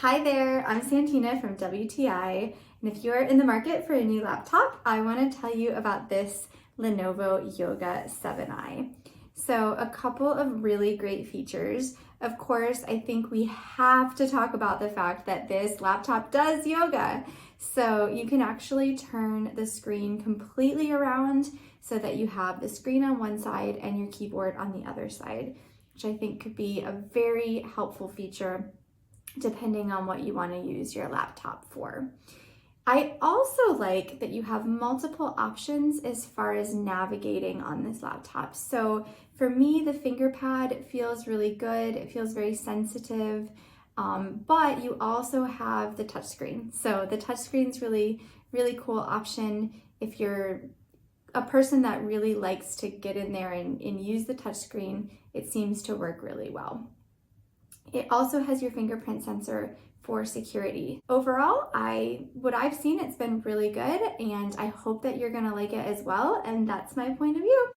Hi there, I'm Santina from WTI, and if you're in the market for a new laptop, I want to tell you about this Lenovo Yoga 7i. So a couple of really great features. Of course, I think we have to talk about the fact that this laptop does yoga. So you can actually turn the screen completely around so that you have the screen on one side and your keyboard on the other side, which I think could be a very helpful feature depending on what you want to use your laptop for. I also like that you have multiple options as far as navigating on this laptop. So for me, the finger pad feels really good. It feels very sensitive, but you also have the touchscreen. So the touchscreen is really cool option if you're a person that really likes to get in there and use the touchscreen. It seems to work really well. It also has your fingerprint sensor for security. Overall, what I've seen, it's been really good, and I hope that you're gonna like it as well, and that's my point of view.